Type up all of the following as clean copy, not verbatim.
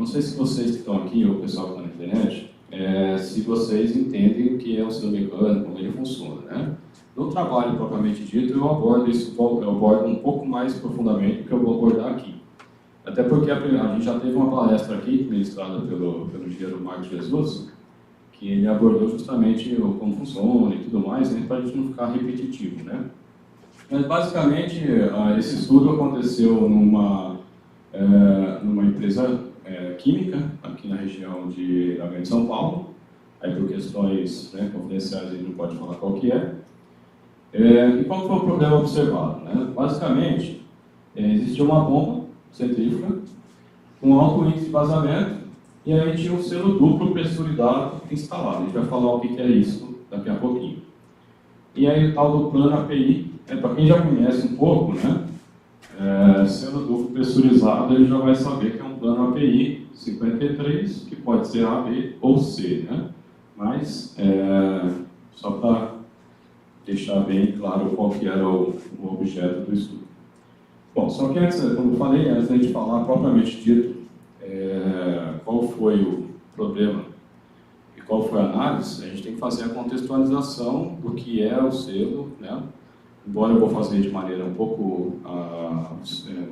sei se vocês que estão aqui, ou o pessoal que está na internet, se vocês entendem o que é o selo mecânico, como ele funciona, né? No trabalho propriamente dito, eu abordo um pouco mais profundamente do que eu vou abordar aqui. Até porque a gente já teve uma palestra aqui, ministrada pelo engenheiro Marcos Jesus, que ele abordou justamente como funciona e tudo mais, né, para a gente não ficar repetitivo, né? Mas, basicamente, esse estudo aconteceu numa empresa química, aqui na região de São Paulo, aí por questões, né, confidenciais a gente não pode falar qual que é. E qual foi o problema observado, né? Basicamente, existia uma bomba centrífuga com alto índice de vazamento e aí tinha um selo duplo pressurizado instalado. A gente vai falar o que é isso daqui a pouquinho. E aí o tal do plano API, para quem já conhece um pouco, né? Selo duplo pressurizado, ele já vai saber que é um plano API 53, que pode ser A, B ou C, né? Mas, só para deixar bem claro qual que era o objeto do estudo. Bom, só que antes, como eu falei, antes da gente falar propriamente dito qual foi o problema e qual foi a análise, a gente tem que fazer a contextualização do que é o selo, né? Embora eu vou fazer de maneira um pouco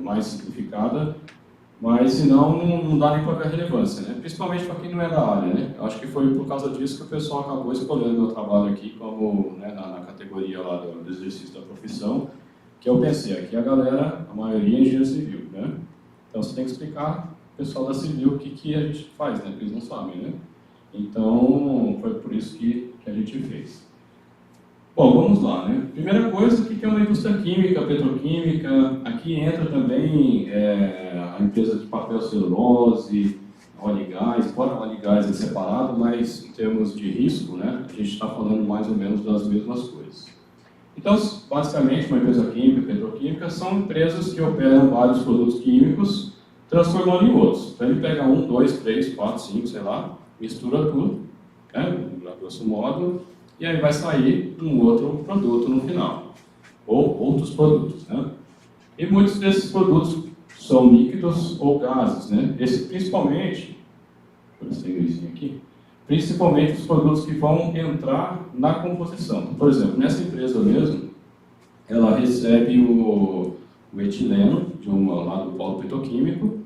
mais simplificada, mas senão não dá nem para ver a relevância, né? Principalmente para quem não é da área, né? Eu acho que foi por causa disso que o pessoal acabou escolhendo meu trabalho aqui como, né, na categoria lá do exercício da profissão, que eu pensei, aqui a galera, a maioria é engenheiro civil, né? Então você tem que explicar ao pessoal da civil o que a gente faz, né? Porque eles não sabem, né? Então foi por isso que a gente fez. Bom, vamos lá, né? Primeira coisa, o que é uma indústria química, petroquímica? Aqui entra também a empresa de papel celulose, óleo e gás. Fora óleo e gás é separado, mas em termos de risco, né, a gente está falando mais ou menos das mesmas coisas. Então, basicamente, uma empresa química, petroquímica, são empresas que operam vários produtos químicos, transformando em outros. Então, ele pega 1, 2, 3, 4, 5, sei lá, mistura tudo, né, grosso modo, e aí vai sair um outro produto no final, ou outros produtos, né? E muitos desses produtos são líquidos ou gases, né? Principalmente os produtos que vão entrar na composição. Por exemplo, nessa empresa mesmo, ela recebe o etileno lá do polo petroquímico,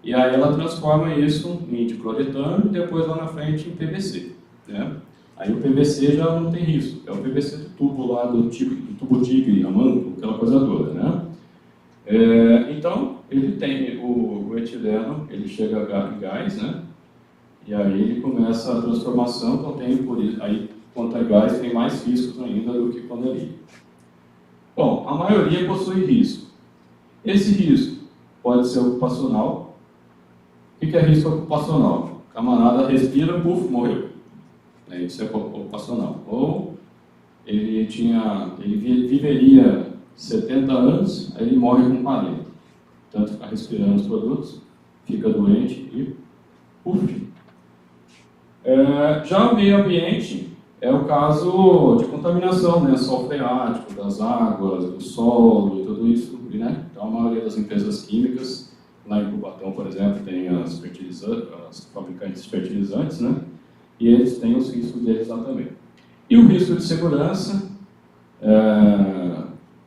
e aí ela transforma isso em dicloretano e depois lá na frente em PVC, né? Aí o PVC já não tem risco, é o PVC do tubo lá, do tubo tigre, amanco, aquela coisa toda, né? Então, ele tem o etileno, ele chega em gás, né? E aí ele começa a transformação, então aí quanto é gás tem mais riscos ainda do que quando é líquido. Bom, a maioria possui risco. Esse risco pode ser ocupacional. O que é risco ocupacional? O camarada respira, puf, morreu. Isso é ocupacional. Ou ele viveria 70 anos, aí ele morre com 40. Tanto ficar respirando os produtos, fica doente e puf. Já o meio ambiente é o caso de contaminação, né? Sol freático, das águas, do solo e tudo isso, né? Então a maioria das empresas químicas, lá em Cubatão, por exemplo, tem as fabricantes de fertilizantes, né? E eles têm os riscos deles lá também. E o risco de segurança,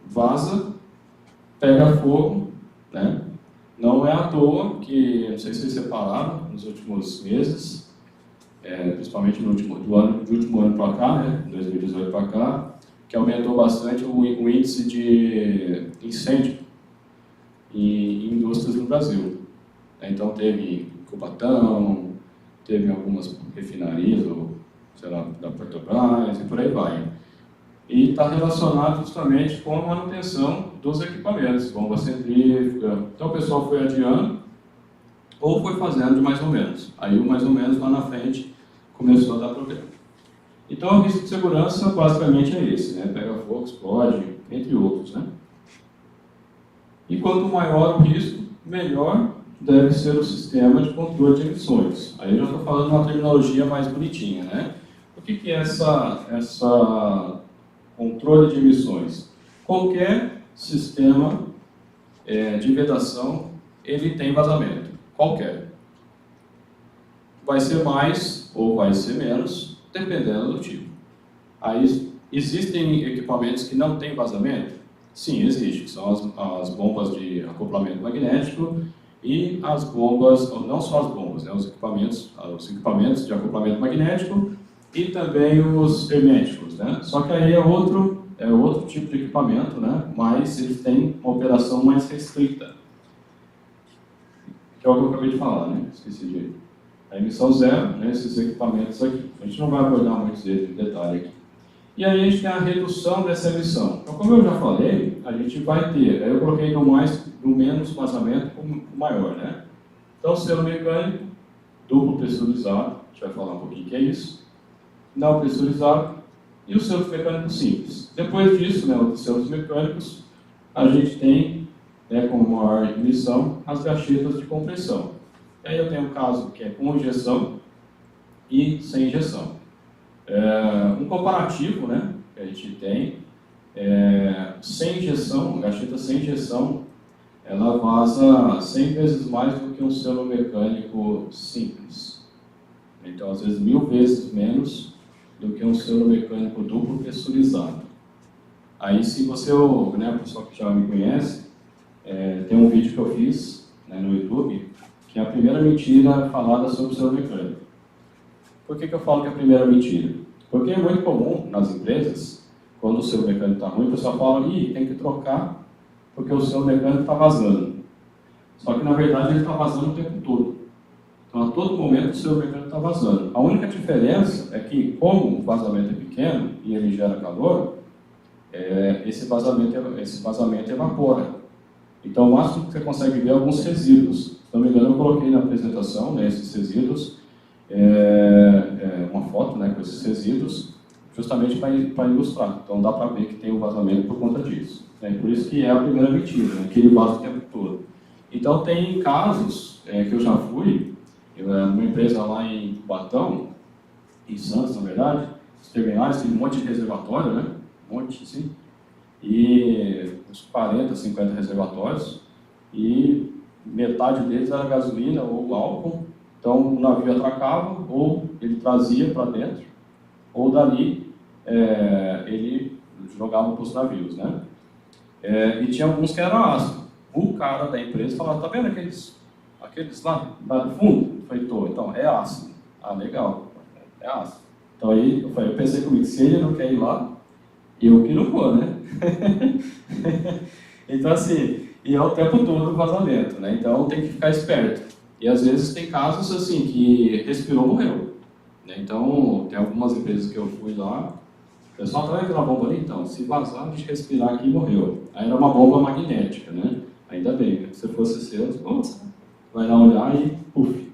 vaza, pega fogo, né? Não é à toa que, não sei se vocês separaram nos últimos meses, principalmente do último ano para cá, né? 2018 para cá, que aumentou bastante o índice de incêndio em indústrias no Brasil. Então teve Cubatão, teve algumas refinarias, ou, sei lá, da Petrobras, e por aí vai. E está relacionado justamente com a manutenção dos equipamentos, bomba centrífuga. Então o pessoal foi adiando, ou foi fazendo de mais ou menos. Aí o mais ou menos lá na frente começou a dar problema. Então o risco de segurança basicamente é esse, né? Pega fogo, explode, entre outros, né? E quanto maior o risco, melhor deve ser o sistema de controle de emissões. Aí eu já estou falando uma terminologia mais bonitinha, né? O que é essa controle de emissões? Qualquer sistema de vedação, ele tem vazamento. Qualquer. vai ser mais ou vai ser menos, dependendo do tipo. Aí, existem equipamentos que não têm vazamento? Sim, existe, que são as bombas de acoplamento magnético e as bombas, não só as bombas, né, os equipamentos de acoplamento magnético e também os herméticos, né? Só que aí é outro tipo de equipamento, né? Mas eles têm uma operação mais restrita, que é o que eu acabei de falar, né? Esqueci de... A emissão zero, né? Esses equipamentos aqui. A gente não vai abordar muitos deles em detalhe aqui. E aí a gente tem a redução dessa emissão. Então, como eu já falei, a gente vai ter, aí eu coloquei do menos vazamento para o maior, né? Então, selo mecânico, duplo pressurizado, a gente vai falar um pouquinho o que é isso, não pressurizado, e o selo mecânico simples. Depois disso, né, os selos mecânicos, a gente tem, né, com maior emissão, as gachetas de compressão. E aí eu tenho um caso que é com injeção e sem injeção. Um comparativo, né, que a gente tem, sem injeção, a gacheta sem injeção, ela vaza 100 vezes mais do que um selo mecânico simples. Então, às vezes, 1000 vezes menos do que um selo mecânico duplo pressurizado. Aí, se você, né, o pessoal que já me conhece, tem um vídeo que eu fiz, né, no YouTube, que é a primeira mentira falada sobre o selo mecânico. Por que eu falo que é a primeira mentira? Porque é muito comum nas empresas, quando o selo mecânico está ruim, o pessoal fala, tem que trocar porque o selo mecânico está vazando. Só que, na verdade, ele está vazando o tempo todo. Então, a todo momento, o selo mecânico está vazando. A única diferença é que, como o vazamento é pequeno e ele gera calor, esse vazamento evapora. Então, o máximo que você consegue ver é alguns resíduos. Se não me engano, eu coloquei na apresentação, né, esses resíduos, uma foto, né, com esses resíduos, justamente para ilustrar. Então, dá para ver que tem um vazamento por conta disso. Por isso que é a primeira mentira, né, que ele vaza o tempo todo. Então, tem casos que eu já fui, numa empresa lá em Cubatão, em Santos, na verdade, os terminais tem um monte de reservatório, né, um monte, assim, e uns 40, 50 reservatórios, e metade deles era gasolina ou álcool. Então, o navio atracava, ou ele trazia para dentro, ou dali ele jogava para os navios, né? E tinha alguns que eram ácido. O cara da empresa falava, tá vendo aqueles lá do fundo? Eu falei, tô, então, é ácido. Ah, legal, é ácido. Então aí eu pensei comigo, se ele não quer ir lá, eu que não vou, né? Então assim, e é o tempo todo o vazamento, né? Então tem que ficar esperto. E às vezes tem casos assim que respirou, morreu. Né? Então tem algumas empresas que eu fui lá, o pessoal tá vendo aquela bomba ali? Então, se vazar, de respirar aqui, morreu. Aí era uma bomba magnética, né? Ainda bem, né? Se fosse seu, vai lá olhar e puf,